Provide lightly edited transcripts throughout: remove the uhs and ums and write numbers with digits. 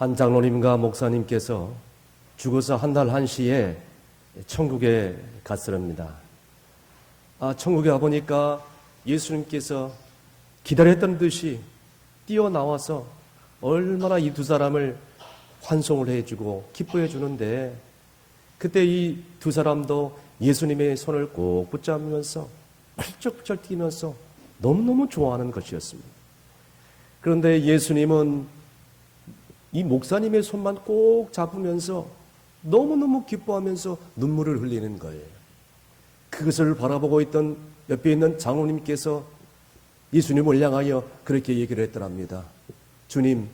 한 장로님과 목사님께서 죽어서 한 달 한시에 천국에 갔습니다. 천국에 가보니까 예수님께서 기다렸던 듯이 뛰어나와서 얼마나 이 두 사람을 환송을 해주고 기뻐해 주는데, 그때 이 두 사람도 예수님의 손을 꼭 붙잡으면서 펄쩍펄쩍 뛰면서 너무너무 좋아하는 것이었습니다. 그런데 예수님은 이 목사님의 손만 꼭 잡으면서 너무너무 기뻐하면서 눈물을 흘리는 거예요. 그것을 바라보고 있던 옆에 있는 장로님께서 예수님을 향하여 그렇게 얘기를 했더랍니다. 주님,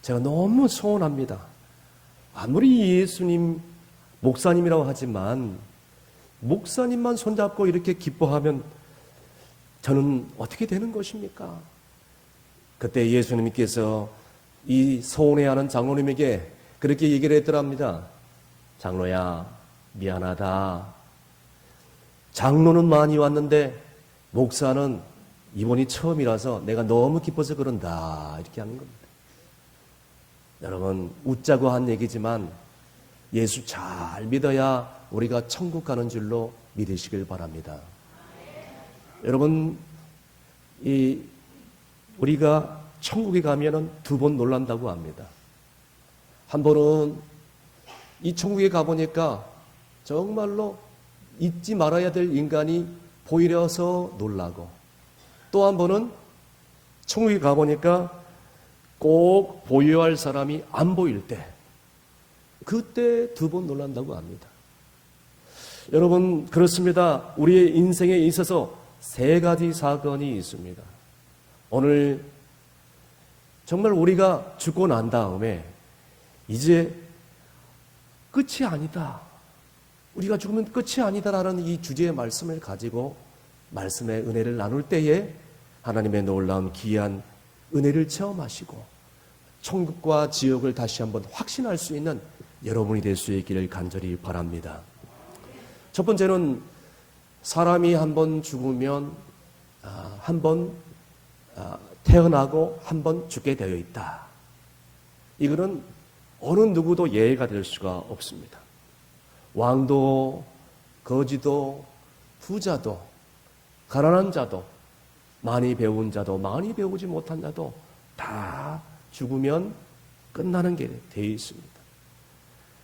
제가 너무 서운합니다. 아무리 예수님 목사님이라고 하지만 목사님만 손잡고 이렇게 기뻐하면 저는 어떻게 되는 것입니까? 그때 예수님께서 이 서운해하는 장로님에게 그렇게 얘기를 했더랍니다. 장로야, 미안하다. 장로는 많이 왔는데 목사는 이번이 처음이라서 내가 너무 기뻐서 그런다. 이렇게 하는 겁니다. 여러분, 웃자고 한 얘기지만 예수 잘 믿어야 우리가 천국 가는 줄로 믿으시길 바랍니다. 여러분, 우리가 천국에 가면은 두 번 놀란다고 합니다. 한 번은 이 천국에 가보니까 정말로 잊지 말아야 될 인간이 보이려서 놀라고, 또 한 번은 천국에 가보니까 꼭 보여야 할 사람이 안 보일 때, 그때 두 번 놀란다고 합니다. 여러분, 그렇습니다. 우리의 인생에 있어서 세 가지 사건이 있습니다. 오늘 정말 우리가 죽고 난 다음에 이제 끝이 아니다, 우리가 죽으면 끝이 아니다라는 이 주제의 말씀을 가지고 말씀의 은혜를 나눌 때에 하나님의 놀라운 귀한 은혜를 체험하시고 천국과 지옥을 다시 한번 확신할 수 있는 여러분이 될 수 있기를 간절히 바랍니다. 첫 번째는 사람이 한 번 죽으면 한 번 태어나고 한 번 죽게 되어 있다. 이거는 어느 누구도 예외가 될 수가 없습니다. 왕도, 거지도, 부자도, 가난한 자도, 많이 배운 자도, 많이 배우지 못한 자도 다 죽으면 끝나는 게 되어 있습니다.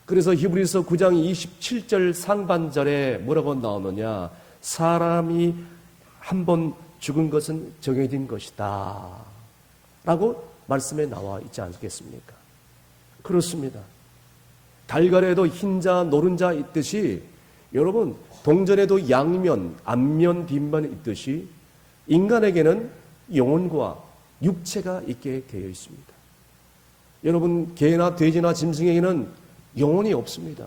그래서 히브리서 9장 27절 상반절에 뭐라고 나오느냐? 사람이 한 번 죽은 것은 정해진 것이다 라고 말씀에 나와 있지 않겠습니까? 그렇습니다. 달걀에도 흰자, 노른자 있듯이, 여러분, 동전에도 양면, 앞면, 뒷면 있듯이 인간에게는 영혼과 육체가 있게 되어 있습니다. 여러분, 개나 돼지나 짐승에게는 영혼이 없습니다.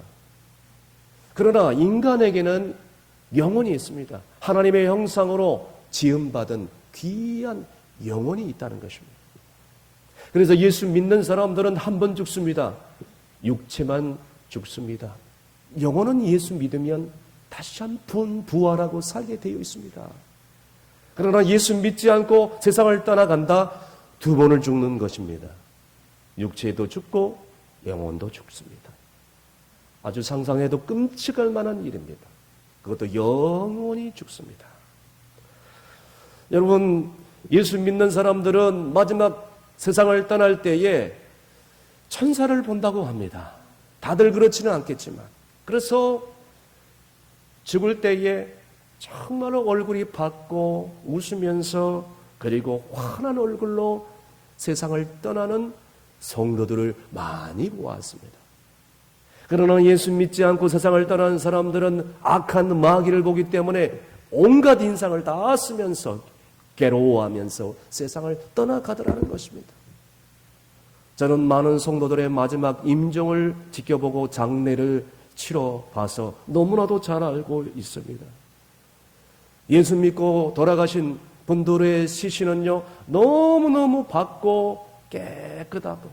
그러나 인간에게는 영혼이 있습니다. 하나님의 형상으로 지음받은 귀한 영혼이 있다는 것입니다. 그래서 예수 믿는 사람들은 한 번 죽습니다. 육체만 죽습니다. 영혼은 예수 믿으면 다시 한 번 부활하고 살게 되어 있습니다. 그러나 예수 믿지 않고 세상을 떠나간다, 두 번을 죽는 것입니다. 육체도 죽고 영혼도 죽습니다. 아주 상상해도 끔찍할 만한 일입니다. 그것도 영원히 죽습니다. 여러분, 예수 믿는 사람들은 마지막 세상을 떠날 때에 천사를 본다고 합니다. 다들 그렇지는 않겠지만, 그래서 죽을 때에 정말로 얼굴이 밝고 웃으면서, 그리고 환한 얼굴로 세상을 떠나는 성도들을 많이 보았습니다. 그러나 예수 믿지 않고 세상을 떠나는 사람들은 악한 마귀를 보기 때문에 온갖 인상을 다 쓰면서 괴로워하면서 세상을 떠나가더라는 것입니다. 저는 많은 성도들의 마지막 임종을 지켜보고 장례를 치러 봐서 너무나도 잘 알고 있습니다. 예수 믿고 돌아가신 분들의 시신은요, 너무너무 밝고 깨끗하고,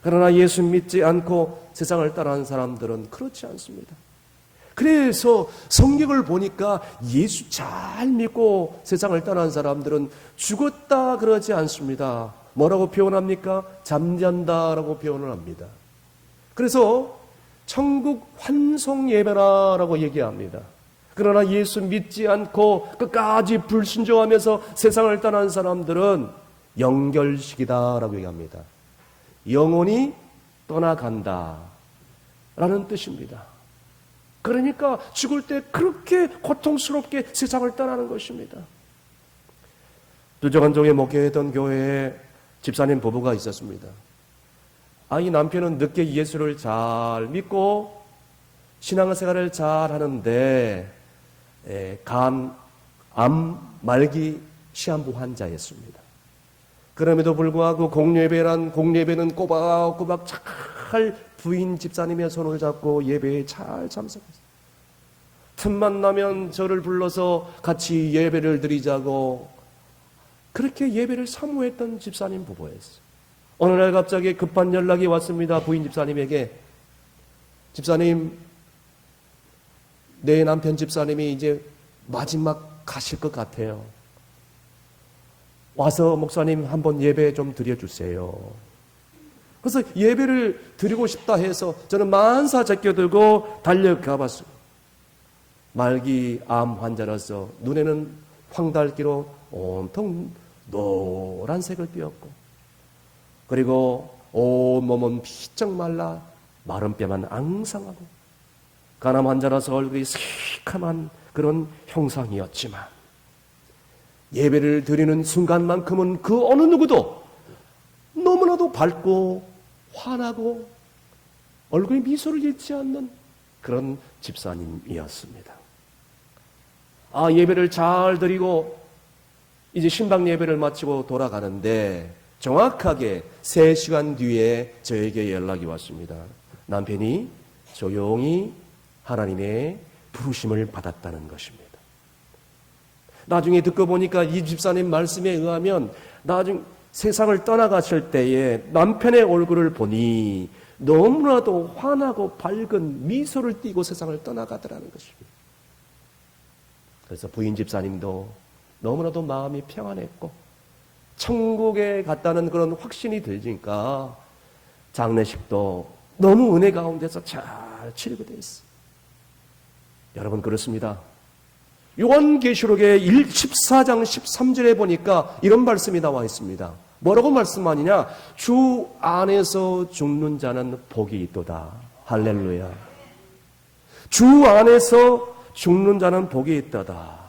그러나 예수 믿지 않고 세상을 따라하는 사람들은 그렇지 않습니다. 그래서 성경을 보니까 예수 잘 믿고 세상을 떠난 사람들은 죽었다 그러지 않습니다. 뭐라고 표현합니까? 잠잔다라고 표현을 합니다. 그래서 천국 환송 예배라고 얘기합니다. 그러나 예수 믿지 않고 끝까지 불순종하면서 세상을 떠난 사람들은 영결식이다라고 얘기합니다. 영혼이 떠나간다 라는 뜻입니다. 그러니까 죽을 때 그렇게 고통스럽게 세상을 떠나는 것입니다. 두저간종에 목회했던 교회에 집사님 부부가 있었습니다. 이 남편은 늦게 예수를 잘 믿고 신앙생활을 잘 하는데 암 말기 시한부 환자였습니다. 그럼에도 불구하고 공예배는 꼬박꼬박 잘 부인 집사님의 손을 잡고 예배에 잘 참석했어요. 틈만 나면 저를 불러서 같이 예배를 드리자고 그렇게 예배를 사모했던 집사님 부부였어요. 어느 날 갑자기 급한 연락이 왔습니다. 부인 집사님에게. 집사님, 내 남편 집사님이 이제 마지막 가실 것 같아요. 와서 목사님 한번 예배 좀 드려주세요. 그래서 예배를 드리고 싶다 해서 저는 만사 제껴들고 달려가 봤어요. 말기 암 환자라서 눈에는 황달기로 온통 노란색을 띄었고 그리고 온몸은 비쩍 말라 마른 뼈만 앙상하고 간암 환자라서 얼굴이 새카만 그런 형상이었지만 예배를 드리는 순간만큼은 그 어느 누구도 너무나도 밝고 환하고 얼굴에 미소를 짓지 않는 그런 집사님이었습니다. 예배를 잘 드리고 이제 신방 예배를 마치고 돌아가는데 정확하게 3시간 뒤에 저에게 연락이 왔습니다. 남편이 조용히 하나님의 부르심을 받았다는 것입니다. 나중에 듣고 보니까 이 집사님 말씀에 의하면 나중에 세상을 떠나가실 때에 남편의 얼굴을 보니 너무나도 환하고 밝은 미소를 띠고 세상을 떠나가더라는 것입니다. 그래서 부인 집사님도 너무나도 마음이 평안했고 천국에 갔다는 그런 확신이 들으니까 장례식도 너무 은혜 가운데서 잘 치르게 됐어요. 여러분 그렇습니다. 요한계시록의 14장 13절에 보니까 이런 말씀이 나와 있습니다. 뭐라고 말씀하느냐? 주 안에서 죽는 자는 복이 있도다. 할렐루야. 주 안에서 죽는 자는 복이 있도다.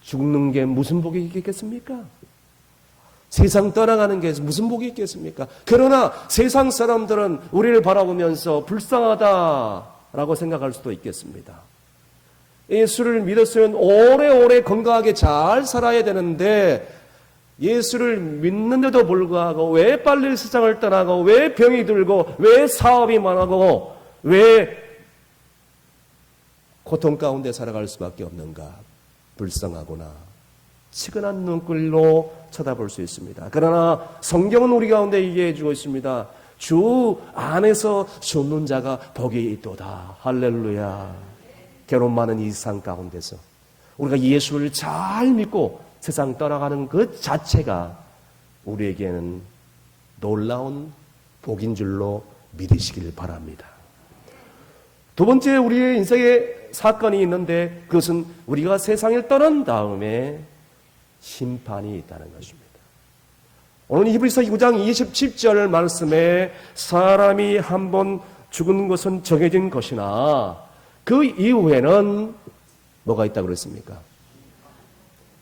죽는 게 무슨 복이 있겠습니까? 세상 떠나가는 게 무슨 복이 있겠습니까? 그러나 세상 사람들은 우리를 바라보면서 불쌍하다라고 생각할 수도 있겠습니다. 예수를 믿었으면 오래오래 건강하게 잘 살아야 되는데 예수를 믿는데도 불구하고 왜 빨리 세상을 떠나고 왜 병이 들고 왜 사업이 많아고 왜 고통 가운데 살아갈 수밖에 없는가? 불쌍하구나. 치근한 눈길로 쳐다볼 수 있습니다. 그러나 성경은 우리 가운데 얘기해 주고 있습니다. 주 안에서 죽는 자가 복이 있도다. 할렐루야. 괴로움 많은 이 세상 가운데서 우리가 예수를 잘 믿고 세상 떠나가는 그 자체가 우리에게는 놀라운 복인 줄로 믿으시길 바랍니다. 두 번째 우리의 인생에 사건이 있는데 그것은 우리가 세상을 떠난 다음에 심판이 있다는 것입니다. 오늘 히브리서 9장 27절 말씀에 사람이 한번 죽은 것은 정해진 것이나 그 이후에는 뭐가 있다고 그랬습니까?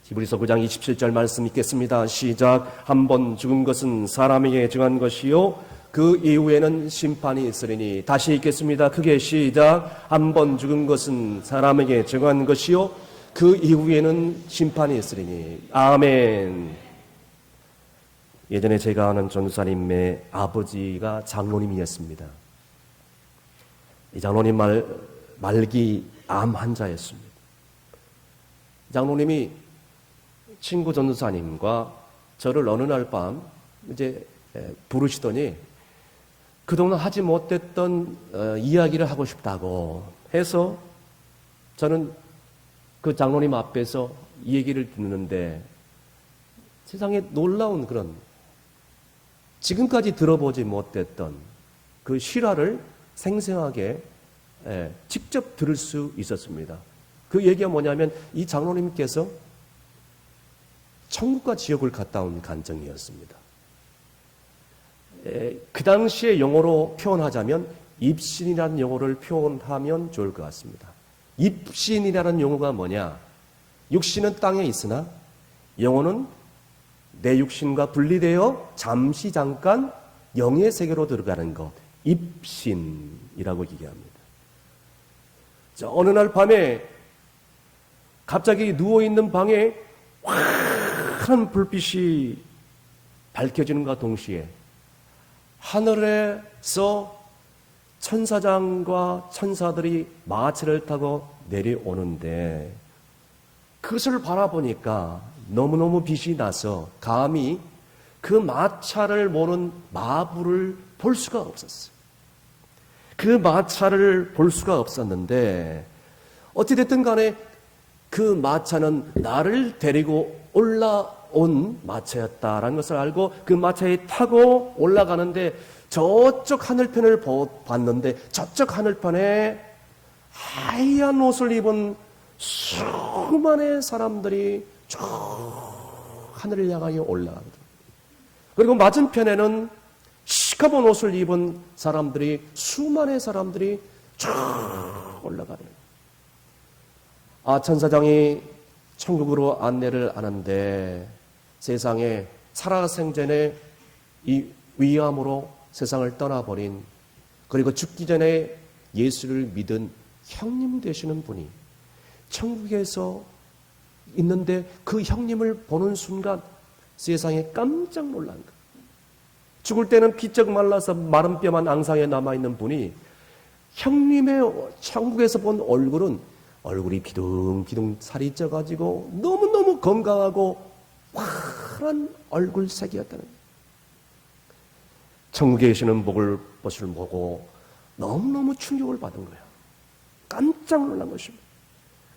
히브리서 9장 27절 말씀 읽겠습니다. 시작. 한번 죽은 것은 사람에게 정한 것이요 그 이후에는 심판이 있으리니. 다시 읽겠습니다. 크게 시작. 한번 죽은 것은 사람에게 정한 것이요 그 이후에는 심판이 있으리니. 아멘. 예전에 제가 아는 전도사님의 아버지가 장로님이었습니다. 이 장로님 말기 암 환자였습니다. 장로님이 친구 전도사님과 저를 어느 날 밤 이제 부르시더니 그동안 하지 못했던 이야기를 하고 싶다고 해서 저는 그 장로님 앞에서 이 얘기를 듣는데 세상에 놀라운 그런 지금까지 들어보지 못했던 그 실화를 생생하게 직접 들을 수 있었습니다. 그 얘기가 뭐냐면 이 장로님께서 천국과 지옥을 갔다 온 간증이었습니다. 그 당시의 용어로 표현하자면 입신이라는 용어를 표현하면 좋을 것 같습니다. 입신이라는 용어가 뭐냐? 육신은 땅에 있으나 영혼은 내 육신과 분리되어 잠시 잠깐 영의 세계로 들어가는 것, 입신이라고 얘기합니다. 자, 어느 날 밤에 갑자기 누워있는 방에 환한 불빛이 밝혀지는가 동시에 하늘에서 천사장과 천사들이 마차를 타고 내려오는데 그것을 바라보니까 너무너무 빛이 나서 감히 그 마차를 모는 마부를 볼 수가 없었어요. 그 마차를 볼 수가 없었는데 어찌됐든 간에 그 마차는 나를 데리고 올라온 마차였다라는 것을 알고 그 마차에 타고 올라가는데 저쪽 하늘편을 봤는데 저쪽 하늘편에 하얀 옷을 입은 수많은 사람들이 쭉 하늘을 향하여 올라가거든요. 그리고 맞은편에는 시커먼 옷을 입은 사람들이 수많은 사람들이 쭉 올라가는. 천사장이 천국으로 안내를 하는데 세상에 살아생전에 이 위암으로 세상을 떠나버린 그리고 죽기 전에 예수를 믿은 형님 되시는 분이 천국에서 있는데 그 형님을 보는 순간 세상에 깜짝 놀란 거예요. 죽을 때는 피쩍 말라서 마른 뼈만 앙상에 남아있는 분이 형님의 천국에서 본 얼굴이 비둥비둥 살이 쪄가지고 너무너무 건강하고 환한 얼굴색이었다는 거예요. 천국에 계시는 것을 보고 너무너무 충격을 받은 거예요. 깜짝 놀란 것입니다.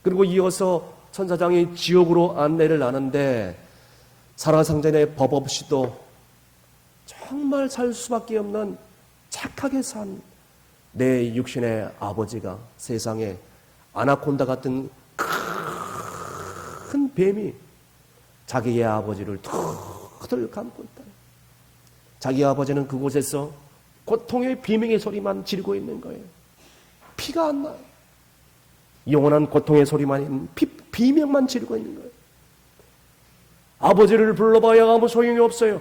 그리고 이어서 천사장이 지옥으로 안내를 하는데 살아생전에 법 없이도 정말 살 수밖에 없는 착하게 산 내 육신의 아버지가 세상에 아나콘다 같은 큰 뱀이 자기의 아버지를 툭 감고 있다. 자기 아버지는 그곳에서 고통의 비명의 소리만 지르고 있는 거예요. 피가 안 나요. 영원한 고통의 소리만 있는 비명만 지르고 있는 거예요. 아버지를 불러봐야 아무 소용이 없어요.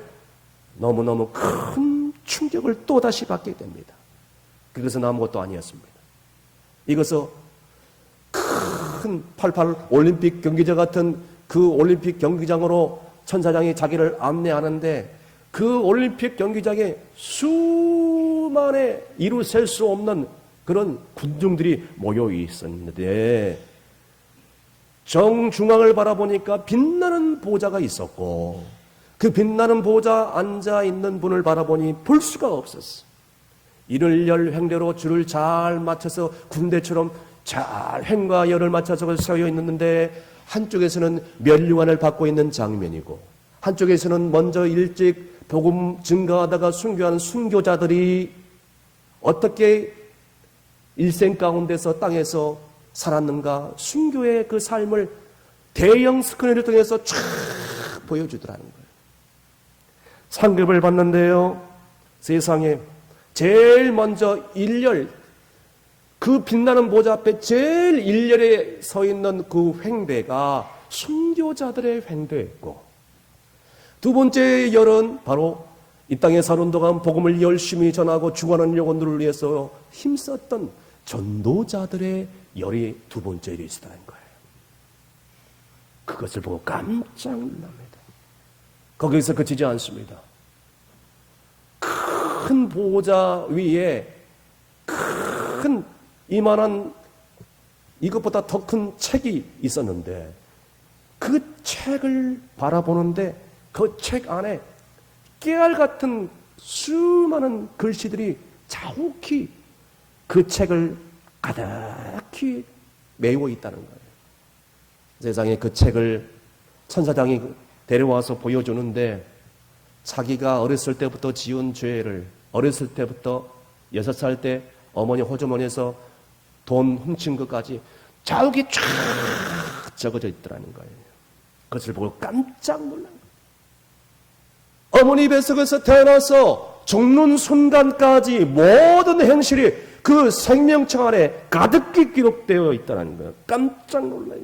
너무너무 큰 충격을 또다시 받게 됩니다. 그것은 아무것도 아니었습니다. 이것은 큰 88 올림픽 경기장 같은 그 올림픽 경기장으로 천사장이 자기를 안내하는데 그 올림픽 경기장에 수만의 이루 셀 수 없는 그런 군중들이 모여 있었는데 정중앙을 바라보니까 빛나는 보좌가 있었고 그 빛나는 보좌 앉아 있는 분을 바라보니 볼 수가 없었어. 이를 열 횡대로 줄을 잘 맞춰서 군대처럼 잘 횡과 열을 맞춰서 서여 있는데 한쪽에서는 면류관을 받고 있는 장면이고 한쪽에서는 먼저 일찍 복음 증거하다가 순교한 순교자들이 어떻게 일생 가운데서 땅에서 살았는가 순교의 그 삶을 대형 스크린을 통해서 쫙 보여주더라는 거예요. 상급을 받는데요. 세상에 제일 먼저 일렬 그 빛나는 보좌 앞에 제일 일렬에 서 있는 그 횡대가 순교자들의 횡대였고 두 번째 열은 바로 이 땅에 사는 동안 복음을 열심히 전하고 죽어가는 영혼들을 위해서 힘썼던 전도자들의 열이 두 번째 열이 있었다는 거예요. 그것을 보고 깜짝 놀랍니다. 거기서 그치지 않습니다. 큰 보좌 위에 큰 이만한 이것보다 더 큰 책이 있었는데 그 책을 바라보는데 그 책 안에 깨알 같은 수많은 글씨들이 자욱히 그 책을 가득히 메워 있다는 거예요. 세상에 그 책을 천사장이 데려와서 보여주는데 자기가 어렸을 때부터 지은 죄를 어렸을 때부터 6살 때 어머니 호주머니에서 돈 훔친 것까지 자욱이 쫙 적어져 있더라는 거예요. 그것을 보고 깜짝 놀란 거예요. 어머니 뱃속에서 태어나서 죽는 순간까지 모든 행실이 그 생명청 안에 가득히 기록되어 있다는 거예요. 깜짝 놀라요.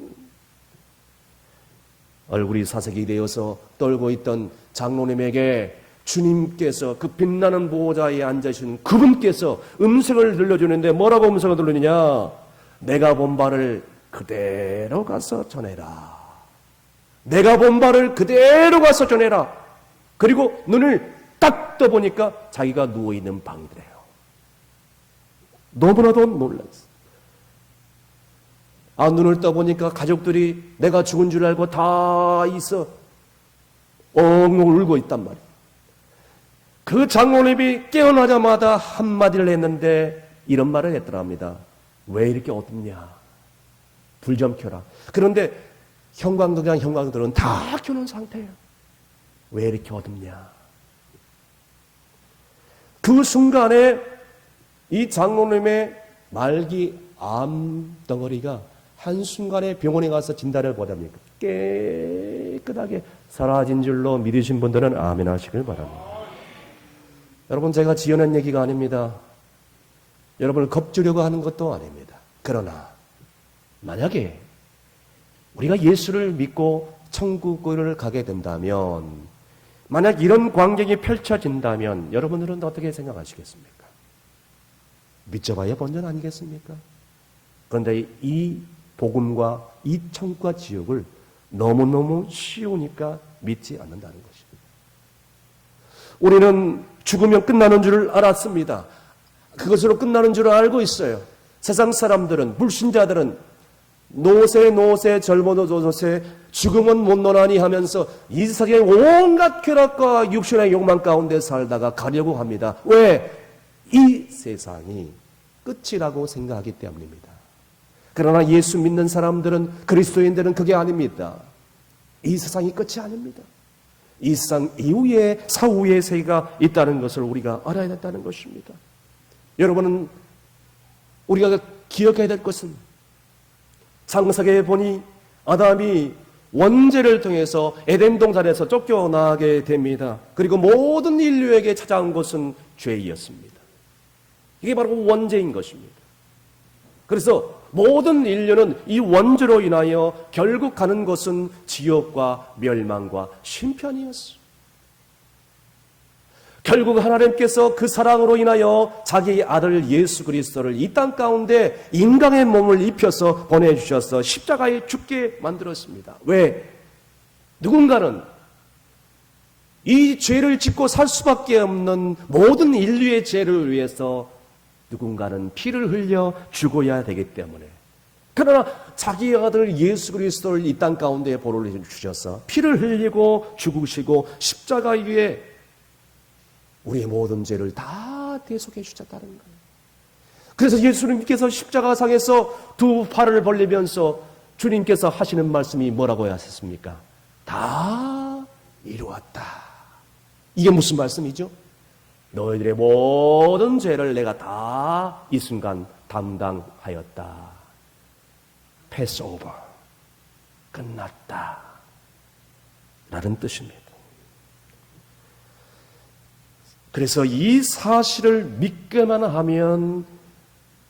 얼굴이 사색이 되어서 떨고 있던 장로님에게 주님께서 그 빛나는 보호자에 앉으신 그분께서 음성을 들려주는데 뭐라고 음성을 들리느냐? 내가 본 바를 그대로 가서 전해라. 내가 본 바를 그대로 가서 전해라. 그리고 눈을 딱 떠보니까 자기가 누워있는 방이래요. 너무나도 놀랐어. 눈을 떠보니까 가족들이 내가 죽은 줄 알고 다 있어 엉엉 울고 있단 말이에요. 그 장로님이 깨어나자마자 한마디를 했는데 이런 말을 했더랍니다. 왜 이렇게 어둡냐? 불 좀 켜라. 그런데 형광등들은 다 켜놓은 상태예요. 왜 이렇게 어둡냐? 그 순간에 이 장로님의 말기 암덩어리가 한순간에 병원에 가서 진단을 보답니까? 깨끗하게 사라진 줄로 믿으신 분들은 아멘 하시길 바랍니다. 여러분, 제가 지어낸 얘기가 아닙니다. 여러분을 겁주려고 하는 것도 아닙니다. 그러나 만약에 우리가 예수를 믿고 천국을 가게 된다면, 만약 이런 광경이 펼쳐진다면 여러분들은 어떻게 생각하시겠습니까? 믿져봐야 본전 아니겠습니까? 그런데 이 복음과 이 천국과 지옥을 너무너무 쉬우니까 믿지 않는다는 것입니다. 우리는 죽으면 끝나는 줄을 알았습니다. 그것으로 끝나는 줄을 알고 있어요. 세상 사람들은, 불신자들은 노세 젊어도 죽음은 못 노나니 하면서 이 세상의 온갖 쾌락과 육신의 욕망 가운데 살다가 가려고 합니다. 왜? 이 세상이 끝이라고 생각하기 때문입니다. 그러나 예수 믿는 사람들은, 그리스도인들은 그게 아닙니다. 이 세상이 끝이 아닙니다. 이 세상 이후에 사후의 세계가 있다는 것을 우리가 알아야 된다는 것입니다. 여러분은 우리가 기억해야 될 것은, 창세기에 보니 아담이 원죄를 통해서 에덴 동산에서 쫓겨나게 됩니다. 그리고 모든 인류에게 찾아온 것은 죄이었습니다. 이게 바로 원죄인 것입니다. 그래서 모든 인류는 이 원죄로 인하여 결국 가는 것은 지옥과 멸망과 심판이었어요. 결국 하나님께서 그 사랑으로 인하여 자기 아들 예수 그리스도를 이 땅 가운데 인간의 몸을 입혀서 보내주셔서 십자가에 죽게 만들었습니다. 왜? 누군가는 이 죄를 짓고 살 수밖에 없는 모든 인류의 죄를 위해서 누군가는 피를 흘려 죽어야 되기 때문에, 그러나 자기 아들 예수 그리스도를 이 땅 가운데 보내주셔서 피를 흘리고 죽으시고 십자가 위에 우리의 모든 죄를 다 대속해 주셨다는 거예요. 그래서 예수님께서 십자가상에서 두 팔을 벌리면서 주님께서 하시는 말씀이 뭐라고 하셨습니까? 다 이루었다. 이게 무슨 말씀이죠? 너희들의 모든 죄를 내가 다 이 순간 담당하였다. 패스오버, 끝났다 라는 뜻입니다. 그래서 이 사실을 믿기만 하면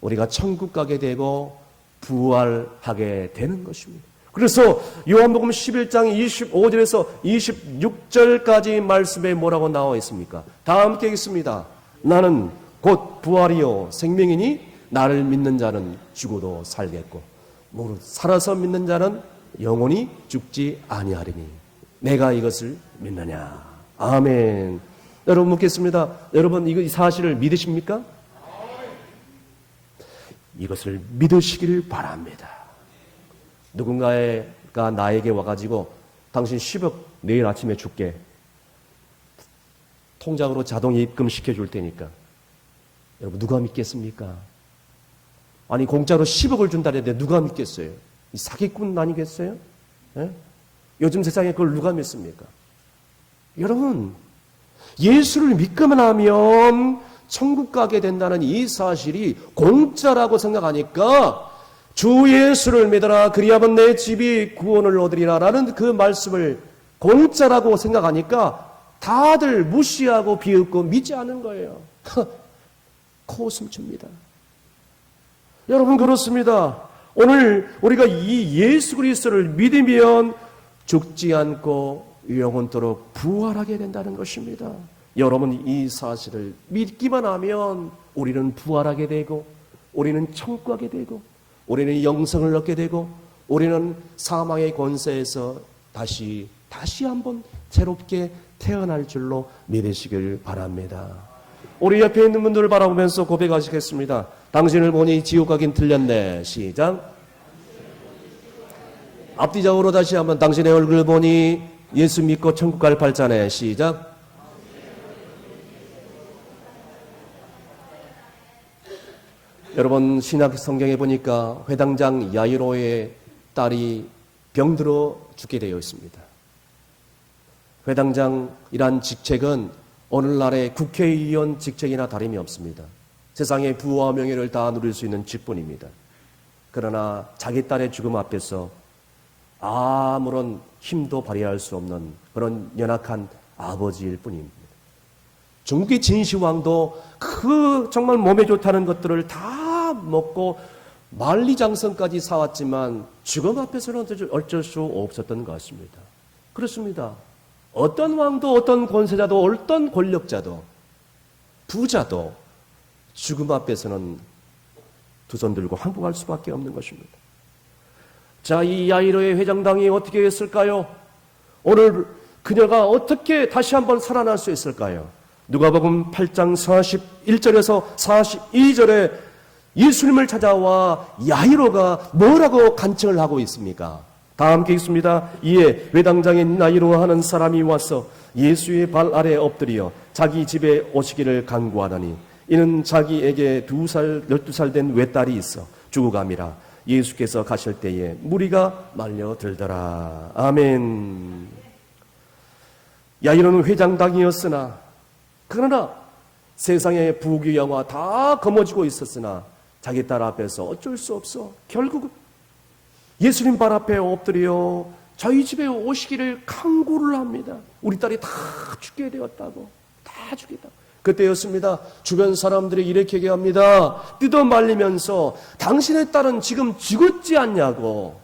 우리가 천국 가게 되고 부활하게 되는 것입니다. 그래서 요한복음 11장 25절에서 26절까지 말씀에 뭐라고 나와 있습니까? 다 함께 읽습니다. 나는 곧 부활이요 생명이니 나를 믿는 자는 죽어도 살겠고 무릇 살아서 믿는 자는 영원히 죽지 아니하리니 내가 이것을 믿느냐. 아멘. 여러분 묻겠습니다. 여러분 이 사실을 믿으십니까? 이것을 믿으시길 바랍니다. 누군가가 나에게 와가지고 당신 10억 내일 아침에 줄게. 통장으로 자동 입금시켜 줄 테니까. 여러분 누가 믿겠습니까? 아니 공짜로 10억을 준다는데 누가 믿겠어요? 이 사기꾼 아니겠어요? 예? 요즘 세상에 그걸 누가 믿습니까? 여러분, 예수를 믿기만 하면 천국 가게 된다는 이 사실이 공짜라고 생각하니까 주 예수를 믿어라 그리하면 내 집이 구원을 얻으리라 라는 그 말씀을 공짜라고 생각하니까 다들 무시하고 비웃고 믿지 않은 거예요. 코웃음 칩니다. 여러분, 그렇습니다. 오늘 우리가 이 예수 그리스도를 믿으면 죽지 않고 영원토록 부활하게 된다는 것입니다. 여러분, 이 사실을 믿기만 하면 우리는 부활하게 되고 우리는 천국 가게 되고 우리는 영생을 얻게 되고 우리는 사망의 권세에서 다시 한번 새롭게 태어날 줄로 믿으시길 바랍니다. 우리 옆에 있는 분들을 바라보면서 고백하시겠습니다. 당신을 보니 지옥 가긴 틀렸네. 시작. 앞뒤적으로 다시 한번 당신의 얼굴을 보니 예수 믿고 천국 갈 팔자네. 시작. 여러분, 신약 성경에 보니까 회당장 야이로의 딸이 병들어 죽게 되어 있습니다. 회당장이란 직책은 오늘날의 국회의원 직책이나 다름이 없습니다. 세상의 부와 명예를 다 누릴 수 있는 직분입니다. 그러나 자기 딸의 죽음 앞에서 아무런 힘도 발휘할 수 없는 그런 연약한 아버지일 뿐입니다. 중국의 진시황도 그 정말 몸에 좋다는 것들을 다 먹고 만리장성까지 사왔지만 죽음 앞에서는 어쩔 수 없었던 것 같습니다. 그렇습니다. 어떤 왕도 어떤 권세자도 어떤 권력자도 부자도 죽음 앞에서는 두 손 들고 항복할 수밖에 없는 것입니다. 자, 이 야이로의 회장당이 어떻게 했을까요? 오늘 그녀가 어떻게 다시 한번 살아날 수 있을까요? 누가복음 8장 41절에서 42절에 예수님을 찾아와 야이로가 뭐라고 간청을 하고 있습니까? 다 함께 읽습니다. 이에 회당장인 야이로 하는 사람이 와서 예수의 발 아래 엎드려 자기 집에 오시기를 간구하더니 이는 자기에게 12살 된 외딸이 있어 죽어감이라. 예수께서 가실 때에 무리가 말려들더라. 아멘. 야이로는 회장당이었으나 그러나 세상의 부귀영화 다 거머쥐고 있었으나 자기 딸 앞에서 어쩔 수 없어 결국 예수님 발 앞에 엎드려 저희 집에 오시기를 간구를 합니다. 우리 딸이 다 죽게 되었다고. 다 죽겠다고. 그때였습니다. 주변 사람들이 이렇게 얘기합니다. 뜯어 말리면서 당신의 딸은 지금 죽었지 않냐고.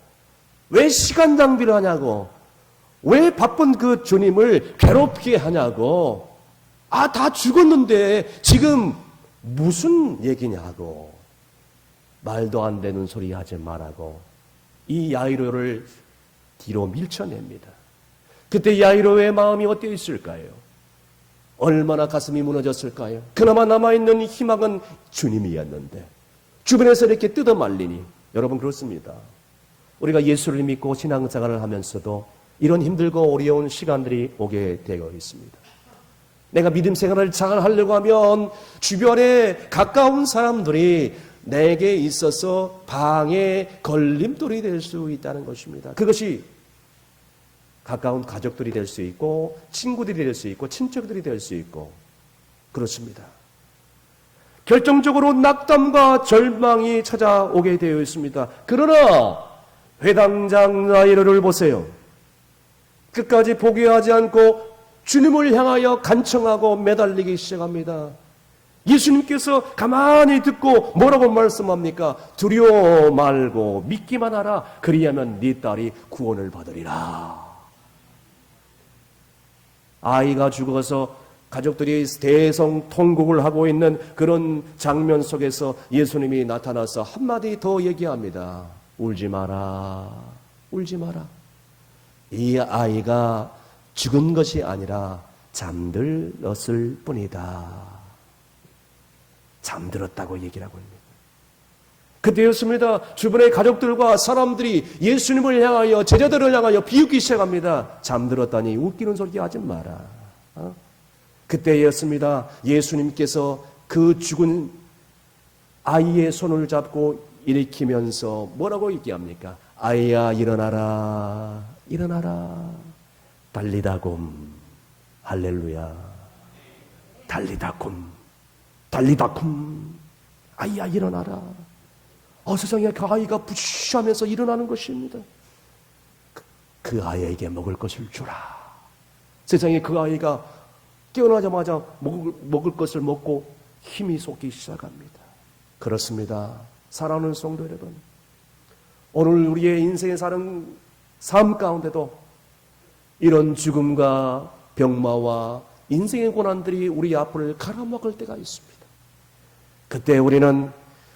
왜 시간 낭비를 하냐고. 왜 바쁜 그 주님을 괴롭게 하냐고. 아, 다 죽었는데 지금 무슨 얘기냐고. 말도 안 되는 소리 하지 말라고 이 야이로를 뒤로 밀쳐냅니다. 그때 야이로의 마음이 어떠 있을까요? 얼마나 가슴이 무너졌을까요? 그나마 남아있는 희망은 주님이었는데 주변에서 이렇게 뜯어 말리니 여러분, 그렇습니다. 우리가 예수를 믿고 신앙생활을 하면서도 이런 힘들고 어려운 시간들이 오게 되어 있습니다. 내가 믿음 생활을 잘 하려고 하면 주변에 가까운 사람들이 내게 있어서 방해 걸림돌이 될 수 있다는 것입니다. 그것이 가까운 가족들이 될 수 있고 친구들이 될 수 있고 친척들이 될 수 있고 그렇습니다. 결정적으로 낙담과 절망이 찾아오게 되어 있습니다. 그러나 회당장 야이로를 보세요. 끝까지 포기하지 않고 주님을 향하여 간청하고 매달리기 시작합니다. 예수님께서 가만히 듣고 뭐라고 말씀합니까? 두려워 말고 믿기만 하라. 그리하면 네 딸이 구원을 받으리라. 아이가 죽어서 가족들이 대성통곡을 하고 있는 그런 장면 속에서 예수님이 나타나서 한마디 더 얘기합니다. 울지 마라. 울지 마라. 이 아이가 죽은 것이 아니라 잠들었을 뿐이다. 잠들었다고 얘기를 하고 있습니다. 그때였습니다. 주변의 가족들과 사람들이 예수님을 향하여 제자들을 향하여 비웃기 시작합니다. 잠들었다니 웃기는 소리 하지 마라. 그때였습니다. 예수님께서 그 죽은 아이의 손을 잡고 일으키면서 뭐라고 얘기합니까? 아이야 일어나라. 일어나라. 달리다곰. 할렐루야. 달리다곰. 달리다곰. 아이야 일어나라. 세상에 그 아이가 부시하면서 일어나는 것입니다. 그 아이에게 먹을 것을 주라. 세상에 그 아이가 깨어나자마자 먹을 것을 먹고 힘이 솟기 시작합니다. 그렇습니다. 사랑하는 성도 여러분, 오늘 우리의 인생에 사는 삶 가운데도 이런 죽음과 병마와 인생의 고난들이 우리 앞을 가로막을 때가 있습니다. 그때 우리는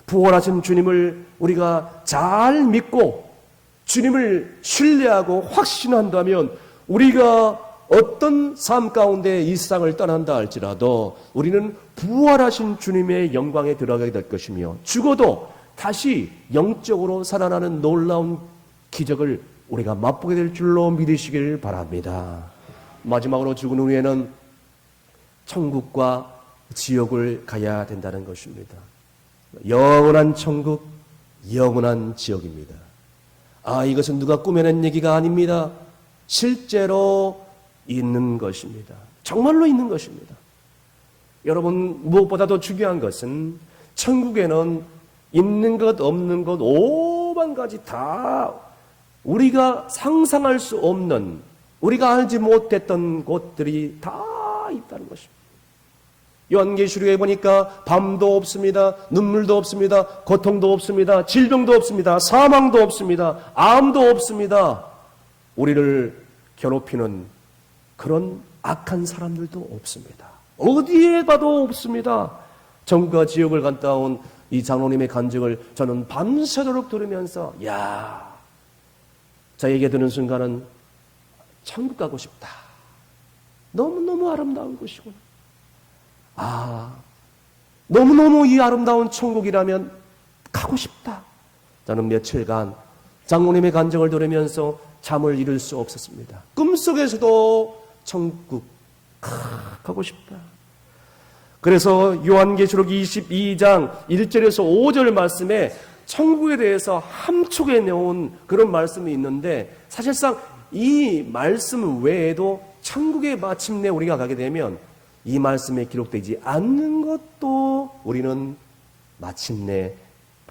부활하신 주님을 우리가 잘 믿고 주님을 신뢰하고 확신한다면 우리가 어떤 삶 가운데 이 세상을 떠난다 할지라도 우리는 부활하신 주님의 영광에 들어가게 될 것이며 죽어도 다시 영적으로 살아나는 놀라운 기적을 우리가 맛보게 될 줄로 믿으시길 바랍니다. 마지막으로 죽은 후에는 천국과 지옥을 가야 된다는 것입니다. 영원한 천국, 영원한 지옥입니다. 이것은 누가 꾸며낸 얘기가 아닙니다. 실제로 있는 것입니다. 정말로 있는 것입니다. 여러분, 무엇보다도 중요한 것은 천국에는 있는 것 없는 것 오만 가지 다 우리가 상상할 수 없는, 우리가 알지 못했던 곳들이 다 있다는 것입니다. 요한계시록에 보니까 밤도 없습니다. 눈물도 없습니다. 고통도 없습니다. 질병도 없습니다. 사망도 없습니다. 암도 없습니다. 우리를 괴롭히는 그런 악한 사람들도 없습니다. 어디에 봐도 없습니다. 천국과 지옥을 갔다 온 이 장로님의 간증을 저는 밤새도록 들으면서 저에게 드는 순간은 천국 가고 싶다. 너무너무 아름다운 곳이구나. 너무너무 이 아름다운 천국이라면 가고 싶다. 저는 며칠간 장로님의 간증을 들으면서 잠을 이룰 수 없었습니다. 꿈속에서도 천국 가고 싶다. 그래서 요한계시록 22장 1절에서 5절 말씀에 천국에 대해서 함축해 놓은 그런 말씀이 있는데, 사실상 이 말씀 외에도 천국에 마침내 우리가 가게 되면 이 말씀에 기록되지 않는 것도 우리는 마침내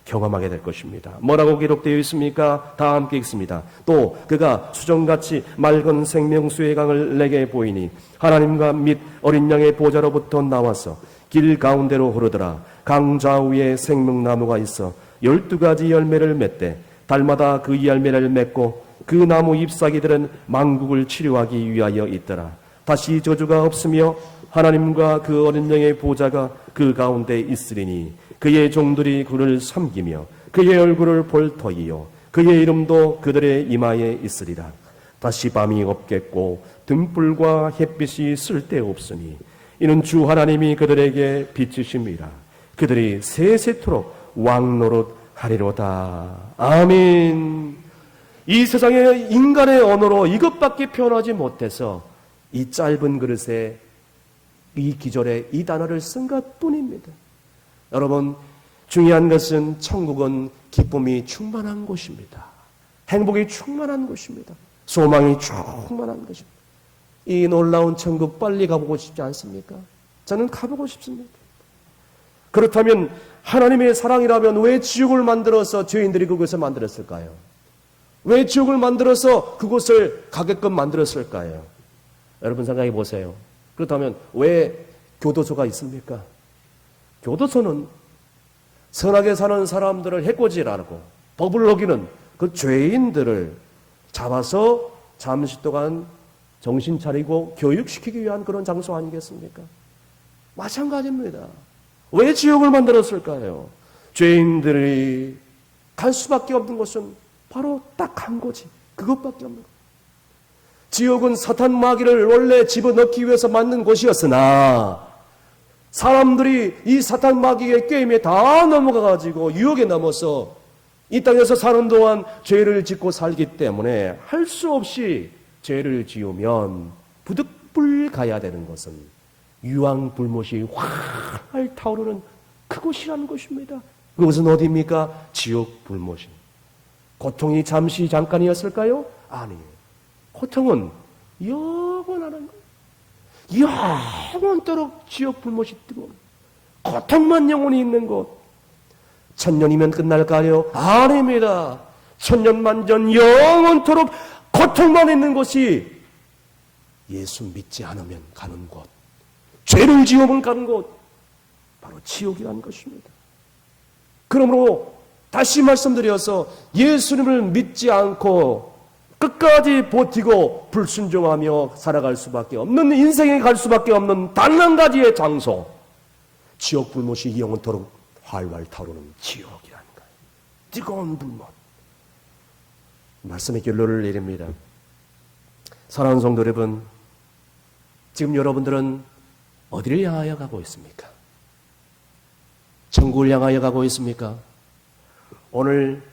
경험하게 될 것입니다. 뭐라고 기록되어 있습니까? 다 함께 읽습니다. 또 그가 수정같이 맑은 생명수의 강을 내게 보이니 하나님과 및 어린 양의 보좌로부터 나와서 길 가운데로 흐르더라. 강 좌우에 생명나무가 있어 12가지 열매를 맺되 달마다 그 열매를 맺고 그 나무 잎사귀들은 만국을 치료하기 위하여 있더라. 다시 저주가 없으며 하나님과 그 어린 양의 보좌가 그 가운데 있으리니 그의 종들이 그를 섬기며 그의 얼굴을 볼 터이요 그의 이름도 그들의 이마에 있으리라. 다시 밤이 없겠고 등불과 햇빛이 쓸데없으니 이는 주 하나님이 그들에게 비치심이라. 그들이 세세토록 왕노릇 하리로다. 아멘. 이 세상의 인간의 언어로 이것밖에 표현하지 못해서 이 짧은 그릇에 이 기절에 이 단어를 쓴 것뿐입니다. 여러분, 중요한 것은 천국은 기쁨이 충만한 곳입니다. 행복이 충만한 곳입니다. 소망이 충만한 것입니다. 이 놀라운 천국 빨리 가보고 싶지 않습니까? 저는 가보고 싶습니다. 그렇다면 하나님의 사랑이라면 왜 지옥을 만들어서 죄인들이 그곳에 만들었을까요? 왜 지옥을 만들어서 그곳을 가게끔 만들었을까요? 여러분 생각해 보세요. 그렇다면 왜 교도소가 있습니까? 교도소는 선하게 사는 사람들을 해코지하고 법을 어기는 그 죄인들을 잡아서 잠시 동안 정신 차리고 교육시키기 위한 그런 장소 아니겠습니까? 마찬가지입니다. 왜 지옥을 만들었을까요? 죄인들이 갈 수밖에 없는 곳은 바로 딱 한 곳이 그것밖에 없는 것. 지옥은 사탄 마귀를 원래 집어넣기 위해서 만든 곳이었으나 사람들이 이 사탄 마귀의 게임에 다 넘어가가지고 유혹에 넘어서 이 땅에서 사는 동안 죄를 짓고 살기 때문에 할 수 없이 죄를 지으면 부득불 가야 되는 것은 유황불못이 활활 타오르는 그곳이라는 것입니다. 그곳은 어디입니까? 지옥 불못이. 고통이 잠깐이었을까요? 아니에요. 고통은 영원하는 거예요. 영원토록 지옥 불못이 뜨고 고통만 영원히 있는 곳. 1000년이면 끝날까요? 아닙니다. 1000년만년 영원토록 고통만 있는 곳이 예수 믿지 않으면 가는 곳, 죄를 지으면 가는 곳, 바로 지옥이라는 것입니다. 그러므로 다시 말씀드려서 예수님을 믿지 않고 끝까지 버티고 불순종하며 살아갈 수밖에 없는, 인생에 갈 수밖에 없는 단 한 가지의 장소, 지옥 불못이 영원토록 활활 타오르는 지옥이라는 거예요. 뜨거운 불못. 말씀의 결론을 내립니다. 사랑하는 성도 여러분, 지금 여러분들은 어디를 향하여 가고 있습니까? 천국을 향하여 가고 있습니까? 오늘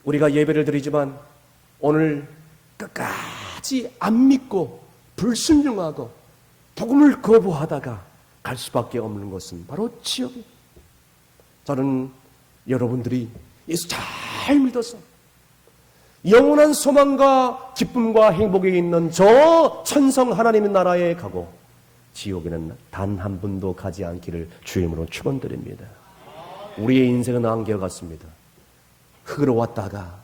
우리가 예배를 드리지만 오늘 끝까지 안 믿고 불순종하고 복음을 거부하다가 갈 수밖에 없는 것은 바로 지옥이에요. 저는 여러분들이 예수 잘 믿어서 영원한 소망과 기쁨과 행복에 있는 저 천성 하나님의 나라에 가고 지옥에는 단 한 분도 가지 않기를 주임으로 축원드립니다. 우리의 인생은 안개와 같습니다. 흙으로 왔다가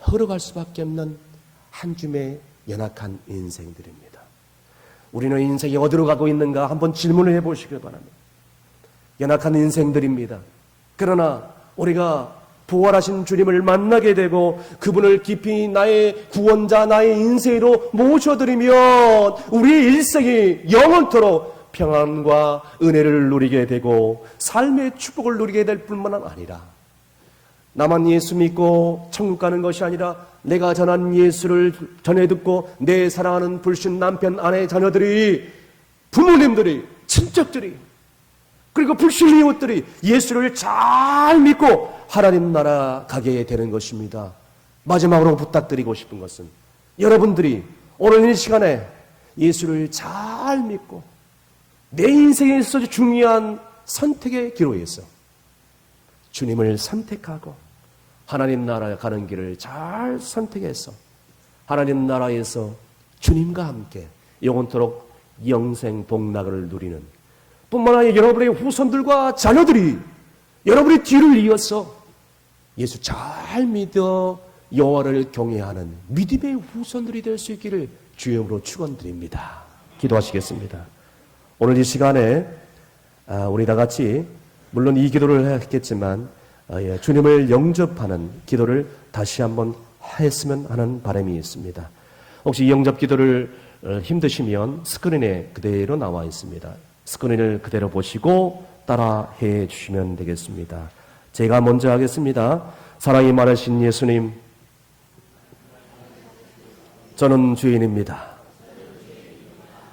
흙으로 갈 수밖에 없는 한 줌의 연약한 인생들입니다. 우리는 인생이 어디로 가고 있는가 한번 질문을 해보시길 바랍니다. 연약한 인생들입니다. 그러나 우리가 부활하신 주님을 만나게 되고 그분을 깊이 나의 구원자, 나의 인생으로 모셔드리면 우리의 일생이 영원토록 평안과 은혜를 누리게 되고 삶의 축복을 누리게 될 뿐만 아니라 나만 예수 믿고 천국 가는 것이 아니라 내가 전한 예수를 전해 듣고 내 사랑하는 불신 남편, 아내, 자녀들이, 부모님들이, 친척들이, 그리고 불신 이웃들이 예수를 잘 믿고 하나님 나라 가게 되는 것입니다. 마지막으로 부탁드리고 싶은 것은 여러분들이 오늘 이 시간에 예수를 잘 믿고 내 인생에 있어서 중요한 선택의 기로에서 주님을 선택하고 하나님 나라에 가는 길을 잘 선택해서 하나님 나라에서 주님과 함께 영원토록 영생 복락을 누리는 뿐만 아니라 여러분의 후손들과 자녀들이 여러분의 뒤를 이어서 예수 잘 믿어 여호와를 경외하는 믿음의 후손들이 될 수 있기를 주님으로 축원드립니다. 기도하시겠습니다. 오늘 이 시간에 우리 다 같이 물론 이 기도를 했겠지만 주님을 영접하는 기도를 다시 한번 했으면 하는 바람이 있습니다. 혹시 이 영접 기도를 힘드시면 스크린에 그대로 나와 있습니다. 스크린을 그대로 보시고 따라해 주시면 되겠습니다. 제가 먼저 하겠습니다. 사랑이 많으신 예수님, 저는 죄인입니다.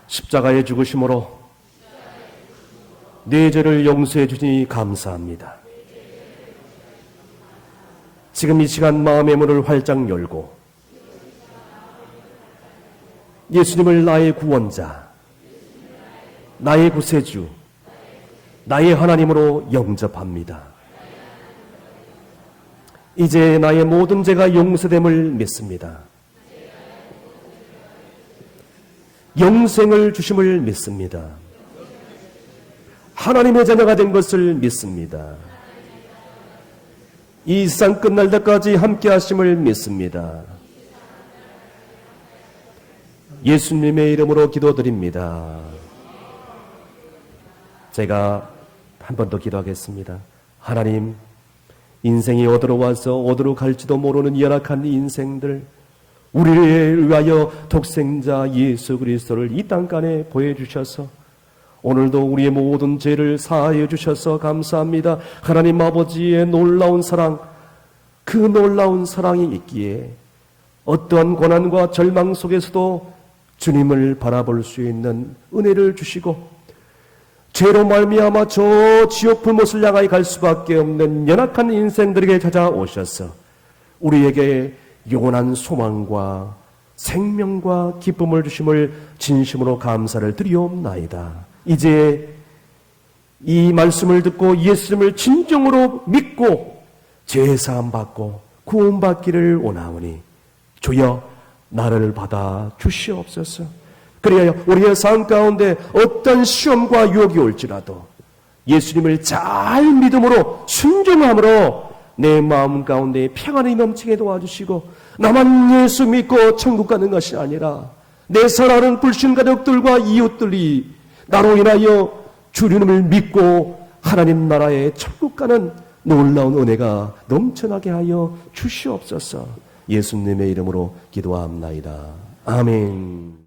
십자가의 죽으심으로 내 죄를 용서해 주시니 감사합니다. 지금 이 시간 마음의 문을 활짝 열고 예수님을 나의 구원자, 나의 구세주, 나의 하나님으로 영접합니다. 이제 나의 모든 죄가 용서됨을 믿습니다. 영생을 주심을 믿습니다. 하나님의 자녀가 된 것을 믿습니다. 이 세상 끝날 때까지 함께 하심을 믿습니다. 예수님의 이름으로 기도드립니다. 제가 한 번 더 기도하겠습니다. 하나님, 인생이 어디로 와서 어디로 갈지도 모르는 연약한 인생들, 우리를 위하여 독생자 예수 그리스도를 이 땅간에 보여주셔서 오늘도 우리의 모든 죄를 사하여 주셔서 감사합니다. 하나님 아버지의 놀라운 사랑, 그 놀라운 사랑이 있기에 어떠한 고난과 절망 속에서도 주님을 바라볼 수 있는 은혜를 주시고 죄로 말미암아 저 지옥 불못을 향하여 갈 수밖에 없는 연약한 인생들에게 찾아오셔서 우리에게 영원한 소망과 생명과 기쁨을 주심을 진심으로 감사를 드리옵나이다. 이제 이 말씀을 듣고 예수님을 진정으로 믿고 죄사함 받고 구원받기를 원하오니 주여 나를 받아 주시옵소서. 그래야 우리의 삶 가운데 어떤 시험과 유혹이 올지라도 예수님을 잘 믿음으로 순종함으로 내 마음 가운데 평안이 넘치게 도와주시고, 나만 예수 믿고 천국 가는 것이 아니라 내 사랑하는 불신 가족들과 이웃들이 나로 인하여 주님을 믿고 하나님 나라의 천국 가는 놀라운 은혜가 넘쳐나게 하여 주시옵소서. 예수님의 이름으로 기도합나이다. 아멘.